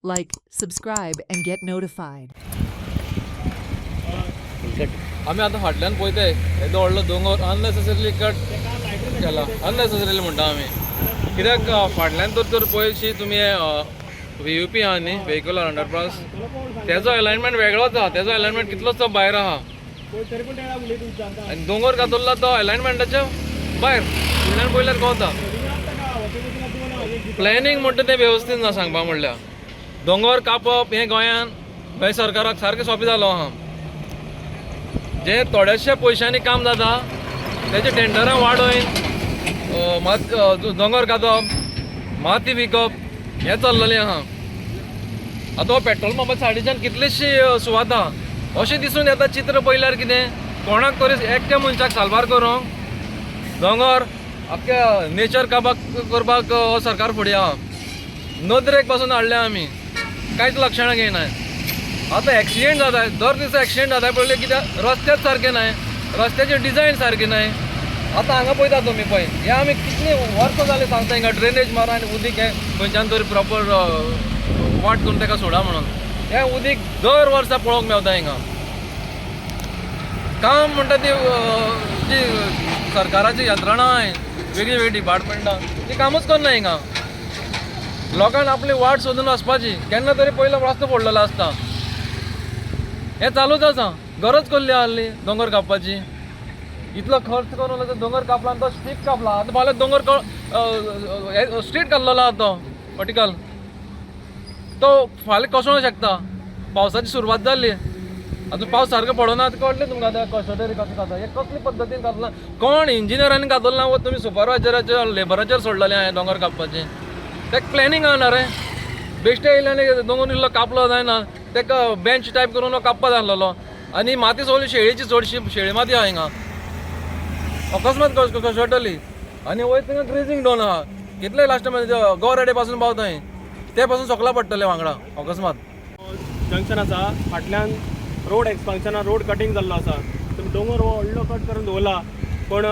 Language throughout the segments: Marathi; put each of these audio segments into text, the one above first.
Like, subscribe, and get notified. आम्ही आता फाटल्यान पळयताय येदो व्हडलो दोंगर अननेसेसरीली कट केला अननेसेसरीली म्हणटा आमी कित्याक फाटल्यान तर पळयशी तुमी VUP आहा न्ही व्हेहिक्युलर अंडरपास तेजो अलायनमेंट वेगळोच आहा तेजो अलायनमेंट कितलोच तो भायर आहा आनी दोंगर कातरला तो अलायनमेंटाच्या भायर फुडल्यान पळयल्यार कळटा प्लॅनिंग म्हणटा तें वेवस्थीत ना सांगपा म्हणल्यार दोंगर कापप हें गोंयान गोंय सरकाराक सारकें सोंपें जालो आहा जे थोड्याशा पयशांनी काम जाता तेजे टेंडरां वाडोवन दोंगर कातप माती विकप हें चल्ललें आहा आतां हो पेट्रोल पंपा सायडीच्यान कितलीशी सुवाता अशें दिसून येता चित्र पळयल्यार कितें कोणाक तरी एकट्या मनशाक सालबार करूंक दोंगर आख्या नेचर काबाक करपाक हो सरकार फुडें आहा नदरेक पासून हाडले आमी कांयच लक्षणां घेयनात आतां एक्सिडेंट जाताय दर दिसा एक्सिडेंट जाताय पळयले कित्याक रस्तेच सारके नाय रस्त्याचे डिजायन सारके नाय आतां हांगा पळयता तुमी पळय हे आमी कितली वर्सां जाली सांगता हिंगा ड्रेनेज मारा आनी उदीक हें खंयच्यान तरी प्रॉपर वाट करून ताका सोडा म्हणून हें उदीक दर वर्सा पळोवंक मेवता हिंगा काम म्हणटा ती जी सरकाराची यंत्रणां वेगळी वेगळी डिपार्टमेंटां ती कामूच करना हिंगा लोकांक आपली वाट सोदून वचपाची केन्ना तरी पयलो रस्तो फोडलेलो आसता हें चालूच आसा गरज कसली आहली दोंगर कापपाची इतलो खर्च करून दोंगर कापला आनी तो स्ट्रीट कापला आतां फाल्यां दोंगर स्ट्रीट काडलेलो आहा तो वर्टिकल तो फाल्यां कसो शकता पावसाची सुरवात जाल्ली आतां पावस सारको पडना आतां कळटलें तुमकां आतां कशें कसो काता हें कसले पद्दतीन कातलां कोण इंजिनियरांनी कातलें ना वो तुमी सुपरवायजराचेर लेबराचेर सोडलेलें हांवें दोंगर कापपाचें तेका प्लॅनिंग आहा रे बेश्टे येयल्यानी दोंगर इल्लो कापलो जायना तेका बेंच टायप करून कापपा जाय आहलोलो आनी माती सगळी शेळीची चडशी शेळी माती आहा हिंगा अकस्मात कशेटली आनी वयर थिंगा ग्रेजींग डोन आहा कितले लास्ट गौराडे पासून पावताय ते पासून सकला पडटले वांगडा अकस्मात जंक्शन आसा फाटल्यान रोड एक्सपान्शना रोड कटींग जाल्लो आसा तुमी दोंगर व्हडलो कट करून दवरला पण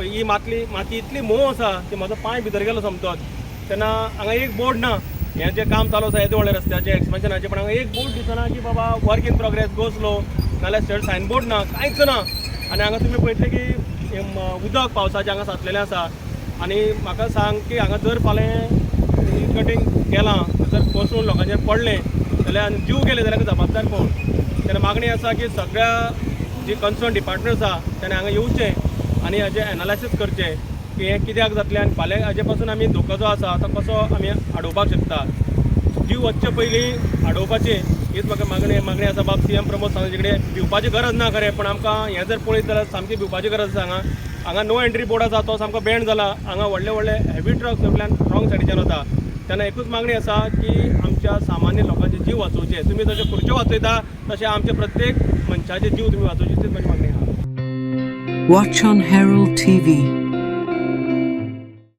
ही माती इतली मोव आसा की म्हजो पांय भितर गेलो समतोच तेन्ना हांगा एक बोर्ड ना हें जें काम चालू आसा येदे व्हडल्या रस्त्याचे एक्सपान्शनाचे पण हांगा एक बोर्ड दिसना की बाबा work in progress go slow नाल्यार स्टेट सायनबोर्ड ना कांयच ना आनी हांगा तुमी पळयतले की उदक पावसाचें हांगा साचलेलें आसा आनी म्हाका सांग की हांगा जर फाल्यां कटींग केलां जर कोसळून लोकांचेर पडलें जाल्यार जीव गेले जाल्यार जबाबदार कोण तेन्ना मागणी आसा की सगळ्या जी कन्सर्न डिपार्टमेंट आसा तेणें हांगा येवचें आनी हाजें एनालायसीस करचें की हें कित्याक जातलें आनी फाल्यां हाजे पासून आमी धोको जो आसा तो कसो आमी आडोवपाक शकता जीव वचचे पयलीं आडोवपाची हीच म्हाका मागणी आसा बाब CM प्रमोद सावंताचे कडेन भिवपाची गरज ना खरें पण आमकां हें जर पळयत जाल्यार सामकी भिवपाची गरज आसा हांगा नो एंट्री बोर्ड आसा तो सामको बॅन जाला हांगा व्हडले हेवी ट्रक्स सगळ्यान रॉंग सायडीच्यान वता तेन्ना एकूच मागणी आसा की आमच्या सामान्य लोकांचे जीव वाचोवचे तुमी जशे खुर्च्यो वाचयता तशे आमचे प्रत्येक मनशाचे जीव तुमी वाचोवचे तीच म्हाजी मागणी आहा. Watch on Herald TV.